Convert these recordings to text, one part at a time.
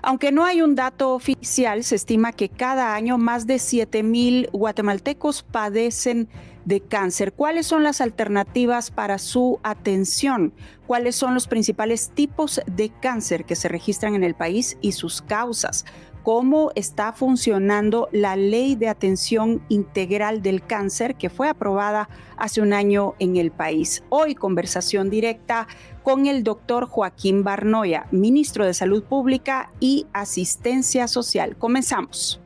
Aunque no hay un dato oficial, se estima que cada año más de 7,000 guatemaltecos padecen de cáncer. ¿Cuáles son las alternativas para su atención? ¿Cuáles son los principales tipos de cáncer que se registran en el país y sus causas? ¿Cómo está funcionando la Ley de Atención Integral del Cáncer que fue aprobada hace un año en el país? Hoy, conversación directa con el doctor Joaquín Barnoya, ministro de Salud Pública y Asistencia Social. Comenzamos.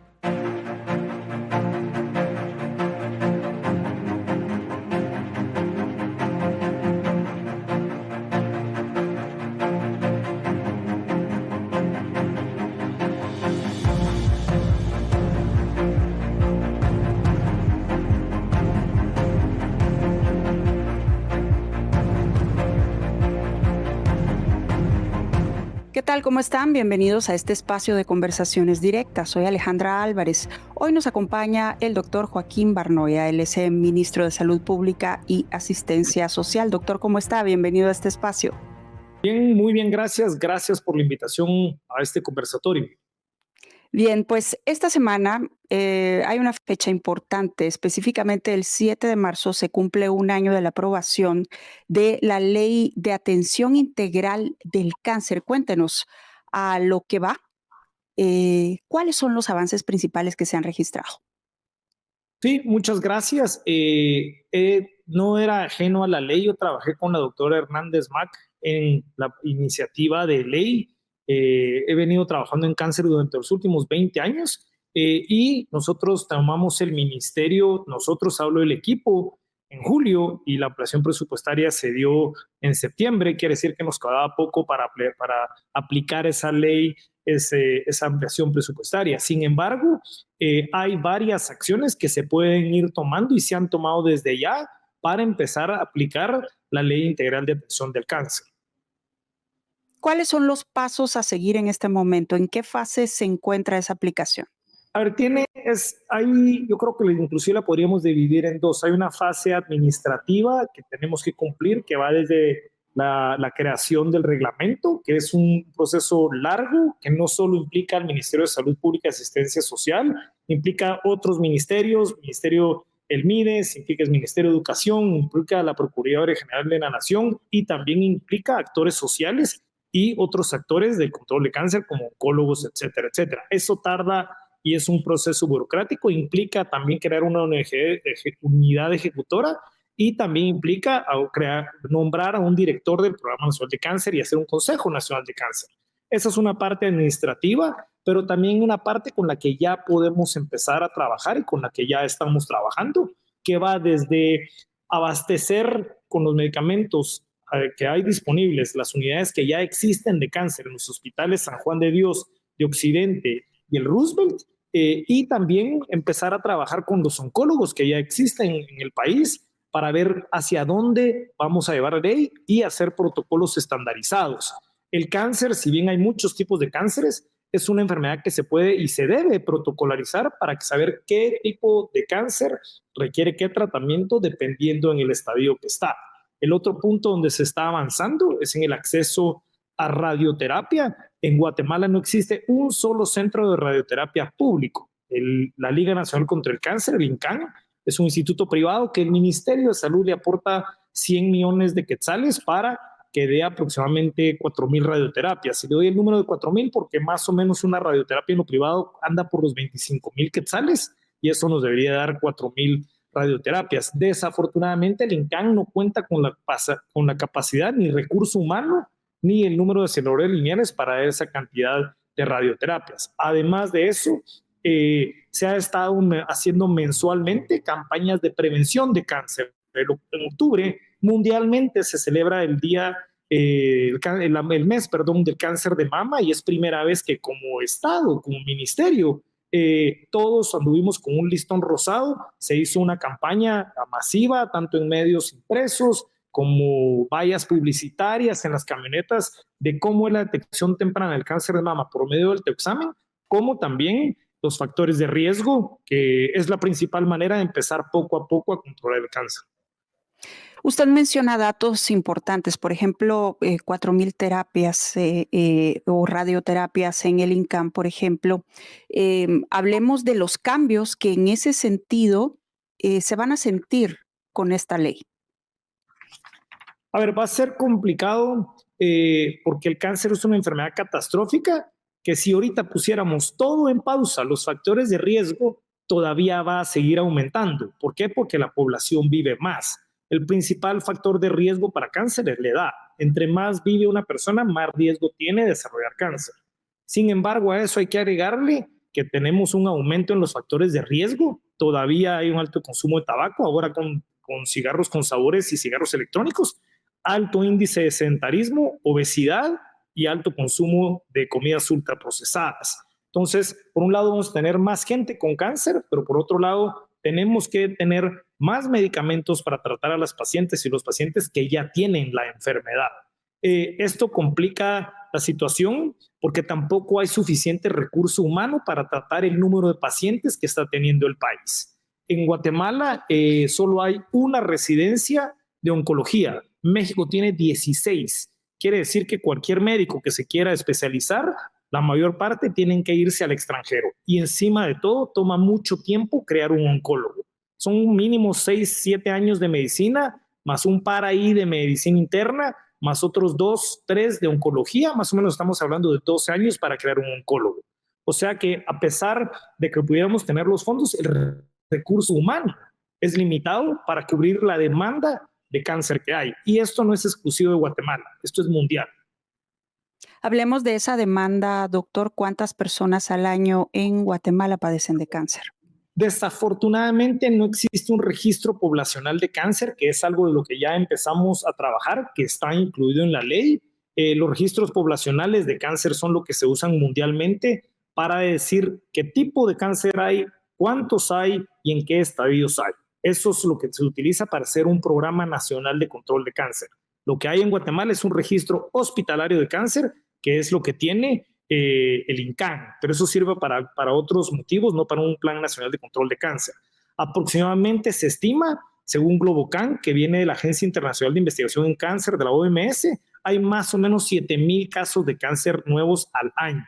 ¿Qué tal? ¿Cómo están? Bienvenidos a este espacio de conversaciones directas. Soy Alejandra Álvarez. Hoy nos acompaña el doctor Joaquín Barnoya. Él es el ministro de Salud Pública y Asistencia Social. Doctor, ¿cómo está? Bienvenido a este espacio. Bien, muy bien, gracias. Gracias por la invitación a este conversatorio. Bien, pues esta semana hay una fecha importante, específicamente el 7 de marzo se cumple un año de la aprobación de la Ley de Atención Integral del Cáncer. Cuéntenos a lo que va, ¿cuáles son los avances principales que se han registrado? Sí, muchas gracias. No era ajeno a la ley. Yo trabajé con la doctora Hernández Mac en la iniciativa de ley. He venido trabajando en cáncer durante los últimos 20 años y nosotros tomamos el ministerio, nosotros hablo del equipo en julio y la ampliación presupuestaria se dio en septiembre. Quiere decir que nos quedaba poco para aplicar esa ley, esa ampliación presupuestaria. Sin embargo, hay varias acciones que se pueden ir tomando y se han tomado desde ya para empezar a aplicar la Ley Integral de Atención del Cáncer. ¿Cuáles son los pasos a seguir en este momento? ¿En qué fase se encuentra esa aplicación? A ver, yo creo que inclusive la podríamos dividir en dos. Hay una fase administrativa que tenemos que cumplir, que va desde la creación del reglamento, que es un proceso largo, que no solo implica al Ministerio de Salud Pública y Asistencia Social, implica otros ministerios, el MIDES, implica el Ministerio de Educación, implica la Procuraduría General de la Nación y también implica actores sociales y otros actores del control de cáncer como oncólogos, etcétera, etcétera. Eso tarda y es un proceso burocrático, implica también crear una unidad ejecutora y también implica nombrar a un director del Programa Nacional de Cáncer y hacer un Consejo Nacional de Cáncer. Esa es una parte administrativa, pero también una parte con la que ya podemos empezar a trabajar y con la que ya estamos trabajando, que va desde abastecer con los medicamentos que hay disponibles, las unidades que ya existen de cáncer en los hospitales San Juan de Dios, de Occidente y el Roosevelt, y también empezar a trabajar con los oncólogos que ya existen en el país para ver hacia dónde vamos a llevar la ley y hacer protocolos estandarizados. El cáncer, si bien hay muchos tipos de cánceres, es una enfermedad que se puede y se debe protocolarizar para saber qué tipo de cáncer requiere qué tratamiento dependiendo en el estadio que está. El otro punto donde se está avanzando es en el acceso a radioterapia. En Guatemala no existe un solo centro de radioterapia público. La Liga Nacional contra el Cáncer, el INCAN, es un instituto privado que el Ministerio de Salud le aporta 100 millones de quetzales para que dé aproximadamente 4,000 radioterapias. Y le doy el número de 4,000 porque más o menos una radioterapia en lo privado anda por los 25,000 quetzales y eso nos debería dar 4,000 radioterapias. Desafortunadamente, el INCAN no cuenta con la capacidad ni recurso humano ni el número de celulares lineales para esa cantidad de radioterapias. Además de eso, se ha estado haciendo mensualmente campañas de prevención de cáncer. En octubre, mundialmente se celebra el mes del cáncer de mama y es primera vez que como Estado, como ministerio, todos anduvimos con un listón rosado. Se hizo una campaña masiva, tanto en medios impresos como vallas publicitarias en las camionetas de cómo es la detección temprana del cáncer de mama por medio del Teoxamen, como también los factores de riesgo, que es la principal manera de empezar poco a poco a controlar el cáncer. Usted menciona datos importantes, por ejemplo, 4.000 terapias o radioterapias en el INCAM, por ejemplo. Hablemos de los cambios que en ese sentido se van a sentir con esta ley. A ver, va a ser complicado porque el cáncer es una enfermedad catastrófica que si ahorita pusiéramos todo en pausa, los factores de riesgo todavía va a seguir aumentando. ¿Por qué? Porque la población vive más. El principal factor de riesgo para cáncer es la edad. Entre más vive una persona, más riesgo tiene de desarrollar cáncer. Sin embargo, a eso hay que agregarle que tenemos un aumento en los factores de riesgo. Todavía hay un alto consumo de tabaco, ahora con cigarros con sabores y cigarros electrónicos, alto índice de sedentarismo, obesidad y alto consumo de comidas ultraprocesadas. Entonces, por un lado vamos a tener más gente con cáncer, pero por otro lado tenemos que tener más medicamentos para tratar a las pacientes y los pacientes que ya tienen la enfermedad. Esto complica la situación porque tampoco hay suficiente recurso humano para tratar el número de pacientes que está teniendo el país. En Guatemala solo hay una residencia de oncología. México tiene 16. Quiere decir que cualquier médico que se quiera especializar, la mayor parte tienen que irse al extranjero. Y encima de todo, toma mucho tiempo crear un oncólogo. Son mínimo 6, 7 años de medicina, más un par ahí de medicina interna, más otros 2, 3 de oncología. Más o menos estamos hablando de 12 años para crear un oncólogo. O sea que a pesar de que pudiéramos tener los fondos, el recurso humano es limitado para cubrir la demanda de cáncer que hay. Y esto no es exclusivo de Guatemala, esto es mundial. Hablemos de esa demanda, doctor. ¿Cuántas personas al año en Guatemala padecen de cáncer? Desafortunadamente no existe un registro poblacional de cáncer, que es algo de lo que ya empezamos a trabajar, que está incluido en la ley. Los registros poblacionales de cáncer son lo que se usan mundialmente para decir qué tipo de cáncer hay, cuántos hay y en qué estadios hay. Eso es lo que se utiliza para hacer un programa nacional de control de cáncer. Lo que hay en Guatemala es un registro hospitalario de cáncer, que es lo que tiene el INCAN, pero eso sirve para otros motivos, no para un plan nacional de control de cáncer. Aproximadamente se estima, según Globocan, que viene de la Agencia Internacional de Investigación en Cáncer de la OMS, hay más o menos 7,000 casos de cáncer nuevos al año.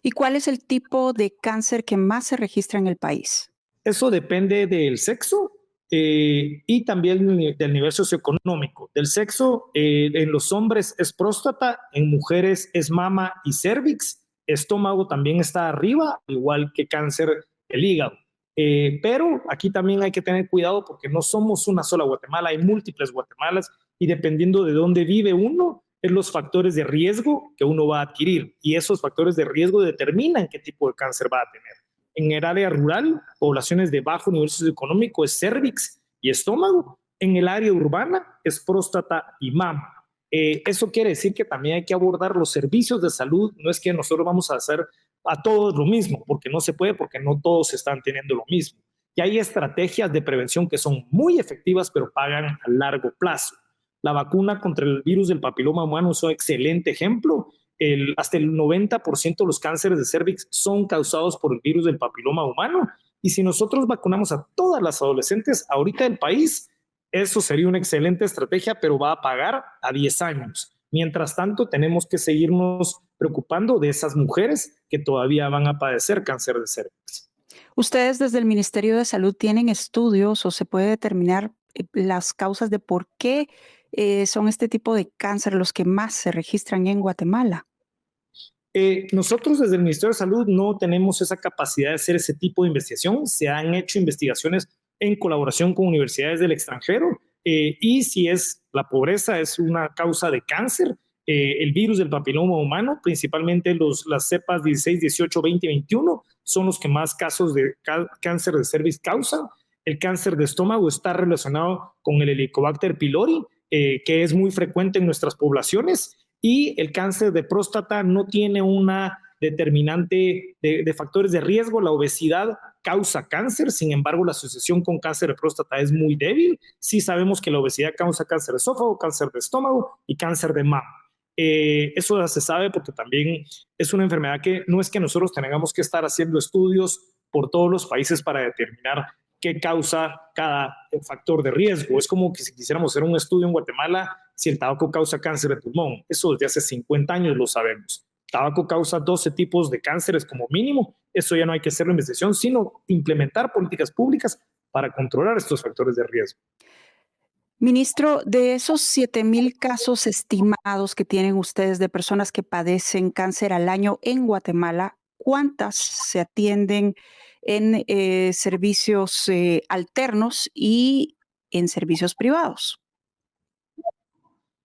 ¿Y cuál es el tipo de cáncer que más se registra en el país? Eso depende del sexo y también del nivel socioeconómico. Del sexo, en los hombres es próstata, en mujeres es mama y cervix, estómago también está arriba, igual que cáncer del hígado. Pero aquí también hay que tener cuidado porque no somos una sola Guatemala, hay múltiples Guatemalas y dependiendo de dónde vive uno, es los factores de riesgo que uno va a adquirir y esos factores de riesgo determinan qué tipo de cáncer va a tener. En el área rural, poblaciones de bajo nivel socioeconómico es cervix y estómago. En el área urbana es próstata y mama. Eso quiere decir que también hay que abordar los servicios de salud. No es que nosotros vamos a hacer a todos lo mismo, porque no se puede, porque no todos están teniendo lo mismo. Y hay estrategias de prevención que son muy efectivas, pero pagan a largo plazo. La vacuna contra el virus del papiloma humano es un excelente ejemplo. Hasta el 90% de los cánceres de cervix son causados por el virus del papiloma humano. Y si nosotros vacunamos a todas las adolescentes ahorita del país, eso sería una excelente estrategia, pero va a pagar a 10 años. Mientras tanto, tenemos que seguirnos preocupando de esas mujeres que todavía van a padecer cáncer de cervix. ¿Ustedes desde el Ministerio de Salud tienen estudios o se puede determinar las causas de por qué son este tipo de cáncer los que más se registran en Guatemala? Nosotros desde el Ministerio de Salud no tenemos esa capacidad de hacer ese tipo de investigación. Se han hecho investigaciones en colaboración con universidades del extranjero y si es la pobreza es una causa de cáncer, el virus del papiloma humano, principalmente las cepas 16, 18, 20 y 21 son los que más casos de cáncer de cervix causan. El cáncer de estómago está relacionado con el Helicobacter pylori, que es muy frecuente en nuestras poblaciones. Y el cáncer de próstata no tiene una determinante de factores de riesgo. La obesidad causa cáncer, sin embargo, la asociación con cáncer de próstata es muy débil. Sí sabemos que la obesidad causa cáncer de esófago, cáncer de estómago y cáncer de mama. Eso ya se sabe porque también es una enfermedad que no es que nosotros tengamos que estar haciendo estudios por todos los países para determinar qué causa cada factor de riesgo. Es como que si quisiéramos hacer un estudio en Guatemala, si el tabaco causa cáncer de pulmón. Eso desde hace 50 años lo sabemos. El tabaco causa 12 tipos de cánceres como mínimo. Eso ya no hay que hacer la investigación, sino implementar políticas públicas para controlar estos factores de riesgo. Ministro, de esos 7,000 casos estimados que tienen ustedes de personas que padecen cáncer al año en Guatemala, ¿cuántas se atienden en servicios alternos y en servicios privados?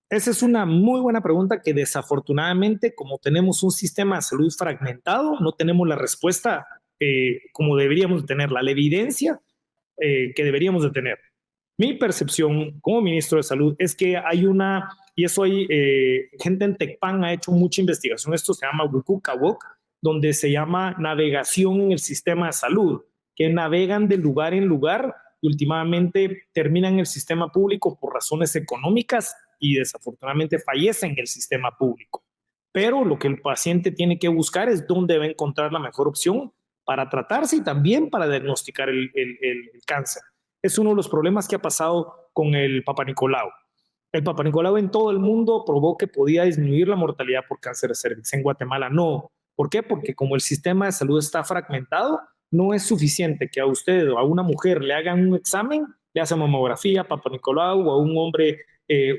Esa es una muy buena pregunta que desafortunadamente, como tenemos un sistema de salud fragmentado, no tenemos la respuesta como deberíamos tenerla, la evidencia que deberíamos de tener. Mi percepción como ministro de Salud es que hay una, y eso hay, gente en Tecpan ha hecho mucha investigación, esto se llama Wikukawok, donde se llama navegación en el sistema de salud, que navegan de lugar en lugar y últimamente terminan en el sistema público por razones económicas y desafortunadamente fallecen en el sistema público. Pero lo que el paciente tiene que buscar es dónde va a encontrar la mejor opción para tratarse y también para diagnosticar el cáncer. Es uno de los problemas que ha pasado con el Papa Nicolau. El Papa Nicolau en todo el mundo probó que podía disminuir la mortalidad por cáncer de cervix. En Guatemala no. ¿Por qué? Porque como el sistema de salud está fragmentado, no es suficiente que a usted o a una mujer le hagan un examen, le hacen mamografía, Papa Nicolau, o a un hombre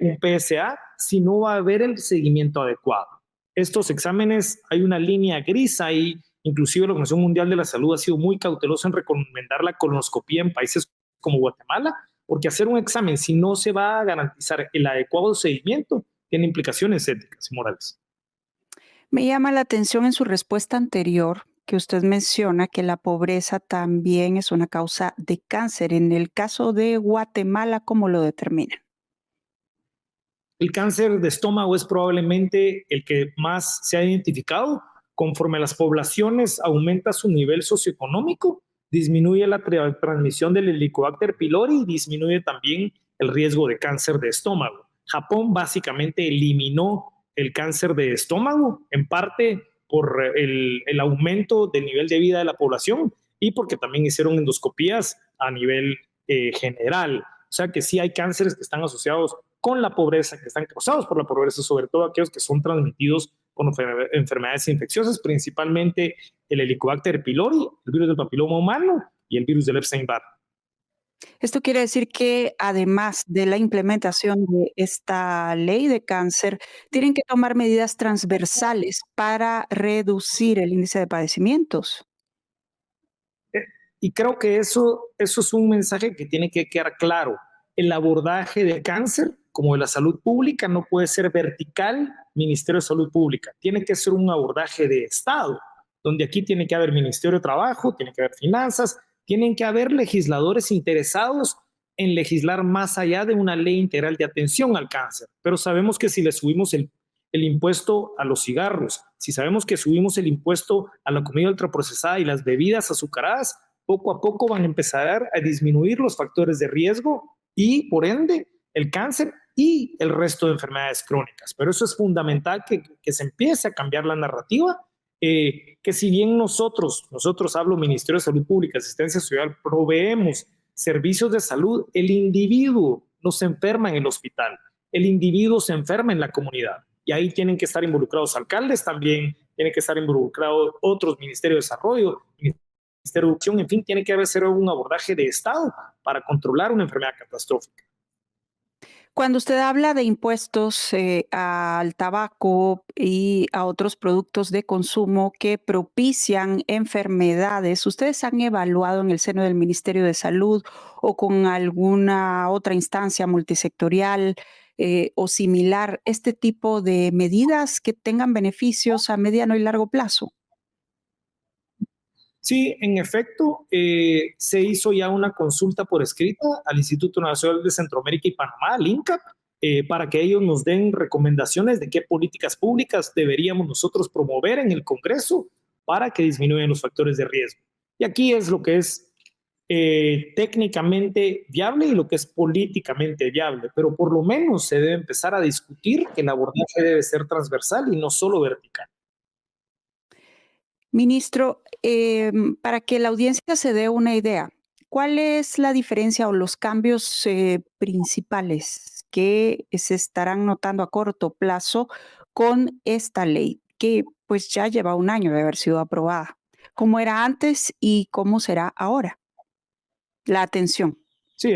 un PSA, si no va a haber el seguimiento adecuado. Estos exámenes, hay una línea gris ahí, inclusive la Organización Mundial de la Salud ha sido muy cautelosa en recomendar la colonoscopía en países como Guatemala, porque hacer un examen, si no se va a garantizar el adecuado seguimiento, tiene implicaciones éticas y morales. Me llama la atención en su respuesta anterior que usted menciona que la pobreza también es una causa de cáncer. En el caso de Guatemala, ¿cómo lo determinan? El cáncer de estómago es probablemente el que más se ha identificado. Conforme las poblaciones aumenta su nivel socioeconómico, disminuye la transmisión del Helicobacter pylori y disminuye también el riesgo de cáncer de estómago. Japón básicamente eliminó el cáncer de estómago, en parte por el aumento del nivel de vida de la población y porque también hicieron endoscopías a nivel general. O sea que sí hay cánceres que están asociados con la pobreza, que están causados por la pobreza, sobre todo aquellos que son transmitidos por enfermedades infecciosas, principalmente el Helicobacter pylori, el virus del papiloma humano y el virus del Epstein-Barr. Esto quiere decir que además de la implementación de esta ley de cáncer, tienen que tomar medidas transversales para reducir el índice de padecimientos. Y creo que eso es un mensaje que tiene que quedar claro. El abordaje de cáncer, como de la salud pública, no puede ser vertical, Ministerio de Salud Pública. Tiene que ser un abordaje de Estado, donde aquí tiene que haber Ministerio de Trabajo, tiene que haber finanzas, tienen que haber legisladores interesados en legislar más allá de una ley integral de atención al cáncer. Pero sabemos que si le subimos el impuesto a los cigarros, si sabemos que subimos el impuesto a la comida ultraprocesada y las bebidas azucaradas, poco a poco van a empezar a disminuir los factores de riesgo y, por ende, el cáncer y el resto de enfermedades crónicas. Pero eso es fundamental que se empiece a cambiar la narrativa, que si bien nosotros hablo Ministerio de Salud Pública, Asistencia Social, proveemos servicios de salud, el individuo no se enferma en el hospital, el individuo se enferma en la comunidad. Y ahí tienen que estar involucrados alcaldes también, tienen que estar involucrados otros ministerios de desarrollo, Ministerio de Educación, en fin, tiene que haber un abordaje de Estado para controlar una enfermedad catastrófica. Cuando usted habla de impuestos al tabaco y a otros productos de consumo que propician enfermedades, ¿ustedes han evaluado en el seno del Ministerio de Salud o con alguna otra instancia multisectorial o similar este tipo de medidas que tengan beneficios a mediano y largo plazo? Sí, en efecto, se hizo ya una consulta por escrita al Instituto Nacional de Centroamérica y Panamá, al INCAP, para que ellos nos den recomendaciones de qué políticas públicas deberíamos nosotros promover en el Congreso para que disminuyan los factores de riesgo. Y aquí es lo que es técnicamente viable y lo que es políticamente viable, pero por lo menos se debe empezar a discutir que el abordaje debe ser transversal y no solo vertical. Ministro, para que la audiencia se dé una idea, ¿Cuál es la diferencia o los cambios principales que se estarán notando a corto plazo con esta ley, que pues ya lleva un año de haber sido aprobada? ¿Cómo era antes y cómo será ahora? La atención. Sí,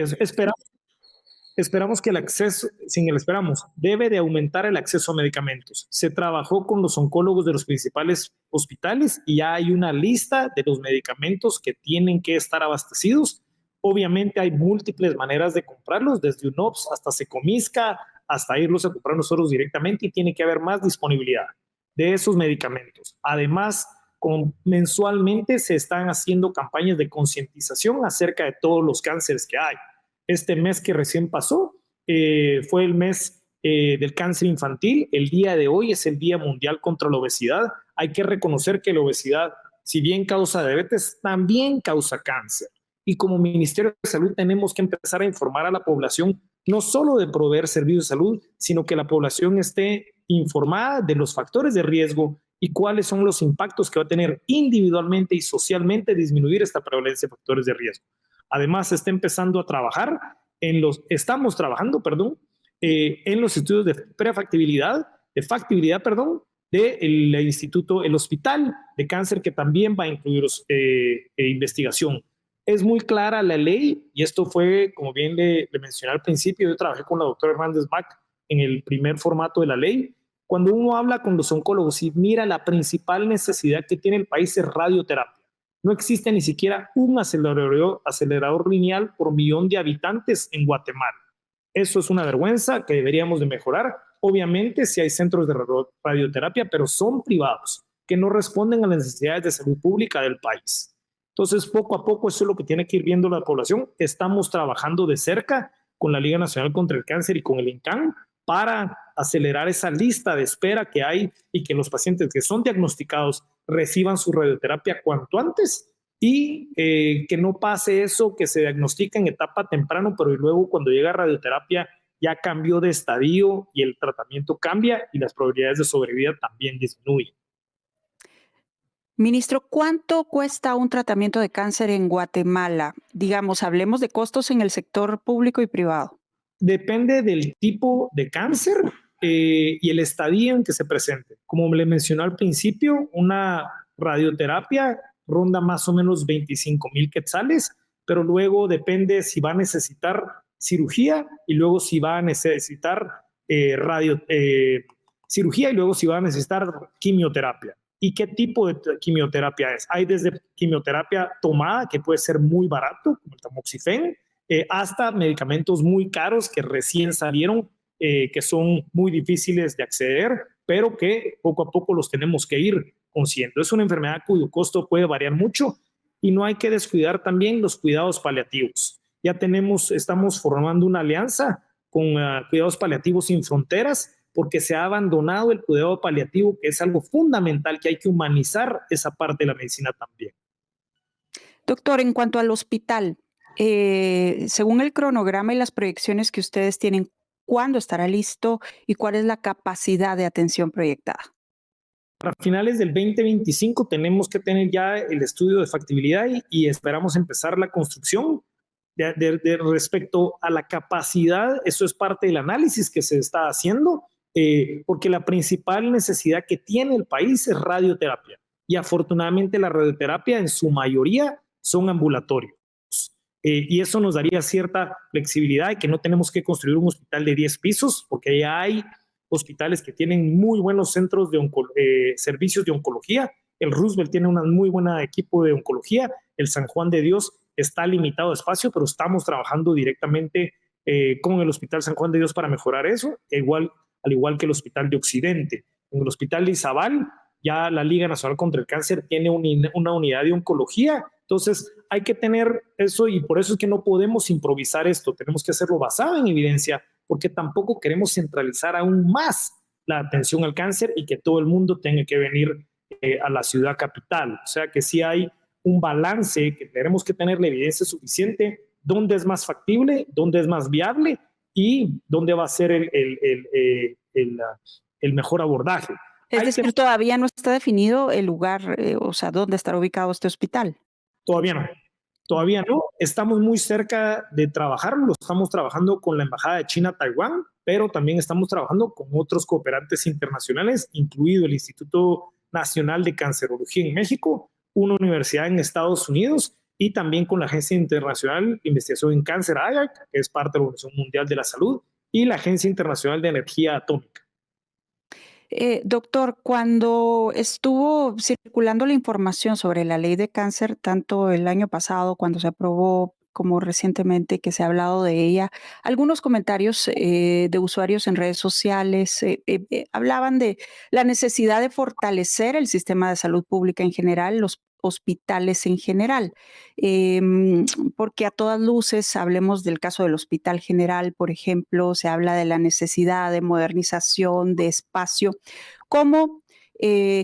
esperamos que el acceso, sin el esperamos, debe de aumentar el acceso a medicamentos. Se trabajó con los oncólogos de los principales hospitales y ya hay una lista de los medicamentos que tienen que estar abastecidos. Obviamente hay múltiples maneras de comprarlos, desde UNOPS hasta Secomisca, hasta irlos a comprar nosotros directamente, y tiene que haber más disponibilidad de esos medicamentos. Además, mensualmente se están haciendo campañas de concientización acerca de todos los cánceres que hay. Este mes que recién pasó fue el mes del cáncer infantil. El día de hoy es el Día Mundial contra la Obesidad. Hay que reconocer que la obesidad, si bien causa diabetes, también causa cáncer. Y como Ministerio de Salud tenemos que empezar a informar a la población, no solo de proveer servicios de salud, sino que la población esté informada de los factores de riesgo y cuáles son los impactos que va a tener individualmente y socialmente disminuir esta prevalencia de factores de riesgo. Además, se está empezando a trabajar estamos trabajando, en los estudios de prefactibilidad, de factibilidad, del instituto, el hospital de cáncer, que también va a incluir investigación. Es muy clara la ley, y esto fue, como bien le mencioné al principio, yo trabajé con la doctora Hernández Mac en el primer formato de la ley. Cuando uno habla con los oncólogos y mira, la principal necesidad que tiene el país es radioterapia. No existe ni siquiera un acelerador lineal por millón de habitantes en Guatemala. Eso es una vergüenza que deberíamos de mejorar. Obviamente, sí hay centros de radioterapia, pero son privados, que no responden a las necesidades de salud pública del país. Entonces, poco a poco, eso es lo que tiene que ir viendo la población. Estamos trabajando de cerca con la Liga Nacional contra el Cáncer y con el INCAN para acelerar esa lista de espera que hay y que los pacientes que son diagnosticados reciban su radioterapia cuanto antes, y que no pase eso, que se diagnostica en etapa temprana, pero luego cuando llega a radioterapia ya cambió de estadio y el tratamiento cambia y las probabilidades de sobrevida también disminuyen. Ministro, ¿cuánto cuesta un tratamiento de cáncer en Guatemala? Digamos, hablemos de costos en el sector público y privado. Depende del tipo de cáncer y el estadio en que se presente. Como le mencioné al principio, una radioterapia ronda más o menos 25,000 quetzales, pero luego depende si va a necesitar cirugía y luego si va a necesitar cirugía y luego si va a necesitar quimioterapia. ¿Y qué tipo de quimioterapia es? Hay desde quimioterapia tomada, que puede ser muy barato, como el tamoxifen, hasta medicamentos muy caros que recién salieron, que son muy difíciles de acceder, pero que poco a poco los tenemos que ir consciendo. Es una enfermedad cuyo costo puede variar mucho, y no hay que descuidar también los cuidados paliativos. Ya estamos formando una alianza con Cuidados Paliativos Sin Fronteras, porque se ha abandonado el cuidado paliativo, que es algo fundamental, que hay que humanizar esa parte de la medicina también. Doctor, en cuanto al hospital, según el cronograma y las proyecciones que ustedes tienen, ¿cuándo estará listo y cuál es la capacidad de atención proyectada? Para finales del 2025 tenemos que tener ya el estudio de factibilidad y esperamos empezar la construcción. Respecto a la capacidad, eso es parte del análisis que se está haciendo, porque la principal necesidad que tiene el país es radioterapia, y afortunadamente la radioterapia en su mayoría son ambulatorios. Y eso nos daría cierta flexibilidad, y que no tenemos que construir un hospital de 10 pisos, porque ya hay hospitales que tienen muy buenos centros de servicios de oncología. El Roosevelt tiene un muy buen equipo de oncología. El San Juan de Dios está limitado de espacio, pero estamos trabajando directamente con el Hospital San Juan de Dios para mejorar eso, al igual que el Hospital de Occidente. En el Hospital de Izabal, ya la Liga Nacional contra el Cáncer tiene una unidad de oncología. Entonces, hay que tener eso, y por eso es que no podemos improvisar esto. Tenemos que hacerlo basado en evidencia, porque tampoco queremos centralizar aún más la atención al cáncer y que todo el mundo tenga que venir a la ciudad capital. O sea que sí hay un balance, que tenemos que tener la evidencia suficiente, dónde es más factible, dónde es más viable y dónde va a ser el mejor abordaje. Es decir, todavía no está definido el lugar, o sea, dónde estará ubicado este hospital. Todavía no. Todavía no, estamos muy cerca de trabajarlo, lo estamos trabajando con la Embajada de China a Taiwán, pero también estamos trabajando con otros cooperantes internacionales, incluido el Instituto Nacional de Cancerología en México, una universidad en Estados Unidos y también con la Agencia Internacional de Investigación en Cáncer, AIAC, que es parte de la Organización Mundial de la Salud, y la Agencia Internacional de Energía Atómica. Doctor, cuando estuvo circulando la información sobre la ley de cáncer, tanto el año pasado cuando se aprobó como recientemente que se ha hablado de ella, algunos comentarios de usuarios en redes sociales hablaban de la necesidad de fortalecer el sistema de salud pública en general, los hospitales en general, porque a todas luces, hablemos del caso del Hospital General, por ejemplo, se habla de la necesidad de modernización, de espacio. ¿Cómo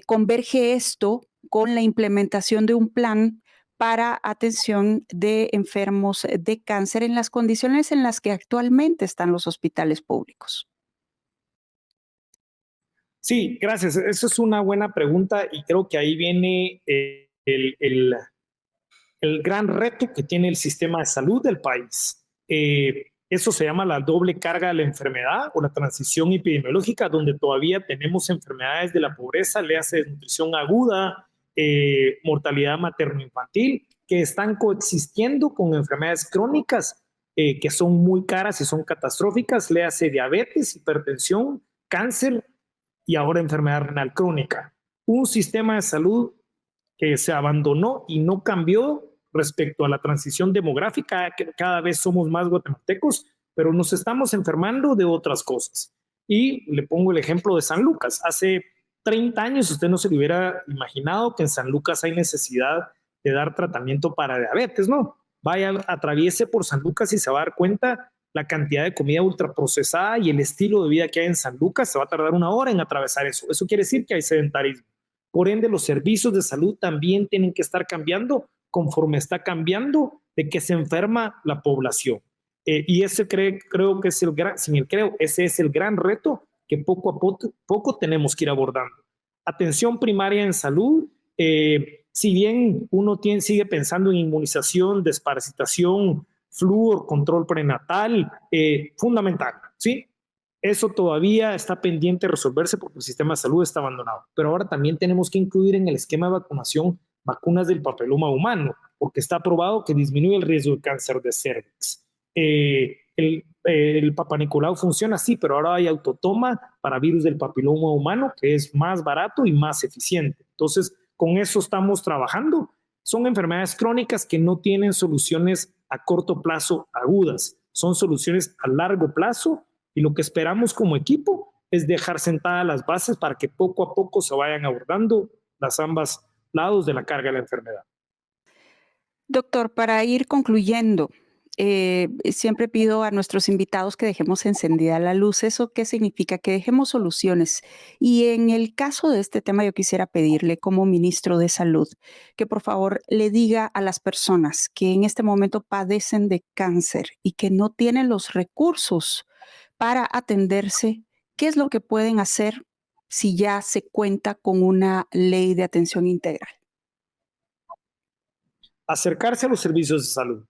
converge esto con la implementación de un plan para atención de enfermos de cáncer en las condiciones en las que actualmente están los hospitales públicos? Sí, gracias. Esa es una buena pregunta y creo que ahí viene el gran reto que tiene el sistema de salud del país. Eso se llama la doble carga de la enfermedad o la transición epidemiológica, donde todavía tenemos enfermedades de la pobreza, le hace desnutrición aguda, mortalidad materno-infantil, que están coexistiendo con enfermedades crónicas que son muy caras y son catastróficas, le hace diabetes, hipertensión, cáncer y ahora enfermedad renal crónica. Un sistema de salud que se abandonó y no cambió respecto a la transición demográfica, que cada vez somos más guatemaltecos, pero nos estamos enfermando de otras cosas. Y le pongo el ejemplo de San Lucas. Hace 30 años usted no se le hubiera imaginado que en San Lucas hay necesidad de dar tratamiento para diabetes, ¿no? Vaya, atraviese por San Lucas y se va a dar cuenta la cantidad de comida ultraprocesada y el estilo de vida que hay en San Lucas. Se va a tardar 1 hora en atravesar eso. Eso quiere decir que hay sedentarismo. Por ende, los servicios de salud también tienen que estar cambiando conforme está cambiando de que se enferma la población. Y ese creo que es ese es el gran reto que poco a poco tenemos que ir abordando. Atención primaria en salud, si bien uno sigue pensando en inmunización, desparasitación, flúor, control prenatal, fundamental, ¿sí? Eso todavía está pendiente de resolverse porque el sistema de salud está abandonado. Pero ahora también tenemos que incluir en el esquema de vacunación vacunas del papiloma humano, porque está probado que disminuye el riesgo de cáncer de cervix. El Papa Nicolau funciona así, pero ahora hay autotoma para virus del papiloma humano que es más barato y más eficiente. Entonces, con eso estamos trabajando. Son enfermedades crónicas que no tienen soluciones a corto plazo agudas, son soluciones a largo plazo. Y lo que esperamos como equipo es dejar sentadas las bases para que poco a poco se vayan abordando las ambas lados de la carga de la enfermedad. Doctor, para ir concluyendo, siempre pido a nuestros invitados que dejemos encendida la luz. ¿Eso qué significa? Que dejemos soluciones. Y en el caso de este tema, yo quisiera pedirle como ministro de Salud que por favor le diga a las personas que en este momento padecen de cáncer y que no tienen los recursos para atenderse, ¿qué es lo que pueden hacer si ya se cuenta con una ley de atención integral? Acercarse a los servicios de salud.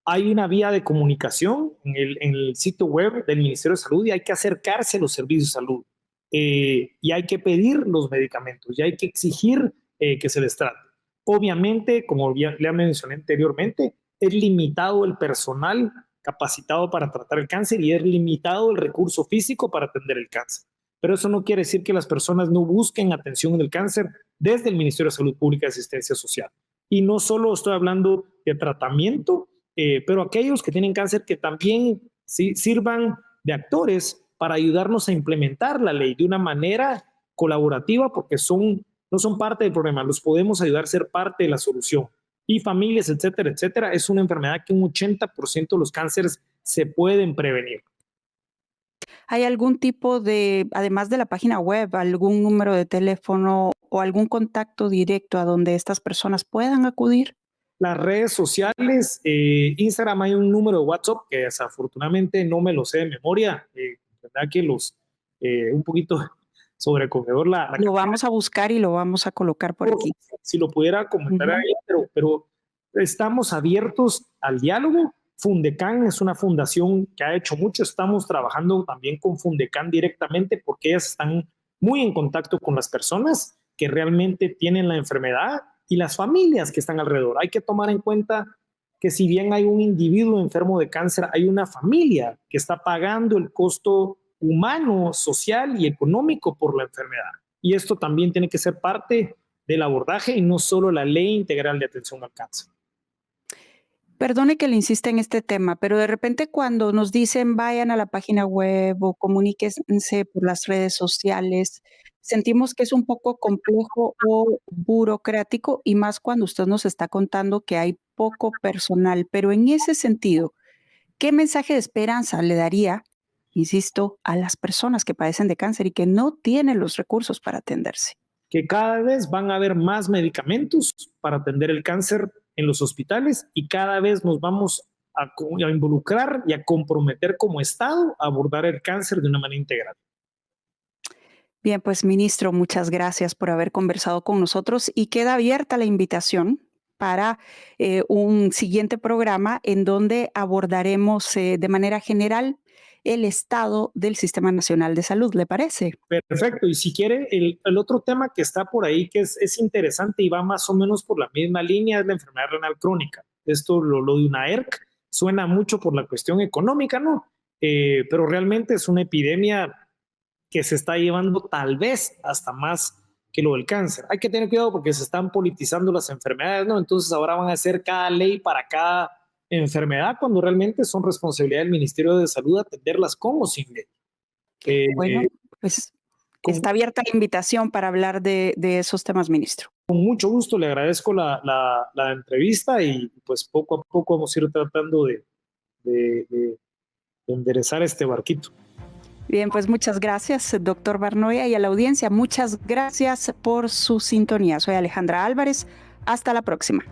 Hay una vía de comunicación en el sitio web del Ministerio de Salud y hay que acercarse a los servicios de salud. Y hay que pedir los medicamentos y hay que exigir que se les trate. Obviamente, como ya le mencioné anteriormente, es limitado el personal capacitado para tratar el cáncer y es limitado el recurso físico para atender el cáncer. Pero eso no quiere decir que las personas no busquen atención en el cáncer desde el Ministerio de Salud Pública y Asistencia Social. Y no solo estoy hablando de tratamiento, pero aquellos que tienen cáncer que también sirvan de actores para ayudarnos a implementar la ley de una manera colaborativa, porque no son parte del problema, los podemos ayudar a ser parte de la solución. Y familias, etcétera, etcétera, es una enfermedad que un 80% de los cánceres se pueden prevenir. ¿Hay algún tipo de, además de la página web, algún número de teléfono o algún contacto directo a donde estas personas puedan acudir? Las redes sociales, Instagram hay un número de WhatsApp que desafortunadamente no me lo sé de memoria, verdad que un poquito sobrecogedor Lo vamos a buscar y lo vamos a colocar por aquí. si lo pudiera comentar ahí, pero estamos abiertos al diálogo. Fundecan es una fundación que ha hecho mucho. Estamos trabajando también con Fundecan directamente porque ellas están muy en contacto con las personas que realmente tienen la enfermedad y las familias que están alrededor. Hay que tomar en cuenta que si bien hay un individuo enfermo de cáncer, hay una familia que está pagando el costo humano, social y económico por la enfermedad. Y esto también tiene que ser parte del abordaje y no solo la Ley Integral de Atención al Cáncer. Perdone que le insista en este tema, pero de repente cuando nos dicen vayan a la página web o comuníquense por las redes sociales, sentimos que es un poco complejo o burocrático y más cuando usted nos está contando que hay poco personal. Pero en ese sentido, ¿qué mensaje de esperanza le daría, insisto, a las personas que padecen de cáncer y que no tienen los recursos para atenderse? Que cada vez van a haber más medicamentos para atender el cáncer en los hospitales y cada vez nos vamos a involucrar y a comprometer como Estado a abordar el cáncer de una manera integral. Bien, pues ministro, muchas gracias por haber conversado con nosotros y queda abierta la invitación para un siguiente programa en donde abordaremos de manera general el estado del Sistema Nacional de Salud. ¿Le parece? Perfecto. Y si quiere, el otro tema que está por ahí que es interesante y va más o menos por la misma línea es la enfermedad renal crónica. Esto lo de una ERC suena mucho por la cuestión económica, ¿no? Pero realmente es una epidemia que se está llevando tal vez hasta más que lo del cáncer. Hay que tener cuidado porque se están politizando las enfermedades, ¿no? Entonces ahora van a hacer cada ley para cada enfermedad cuando realmente son responsabilidad del Ministerio de Salud atenderlas con o sin ley. Bueno, pues Con, está abierta la invitación para hablar de esos temas, ministro. con mucho gusto le agradezco la entrevista y pues poco a poco vamos a ir tratando de enderezar este barquito. Bien, pues muchas gracias, doctor Barnoya, y a la audiencia, muchas gracias por su sintonía. Soy Alejandra Álvarez. Hasta la próxima.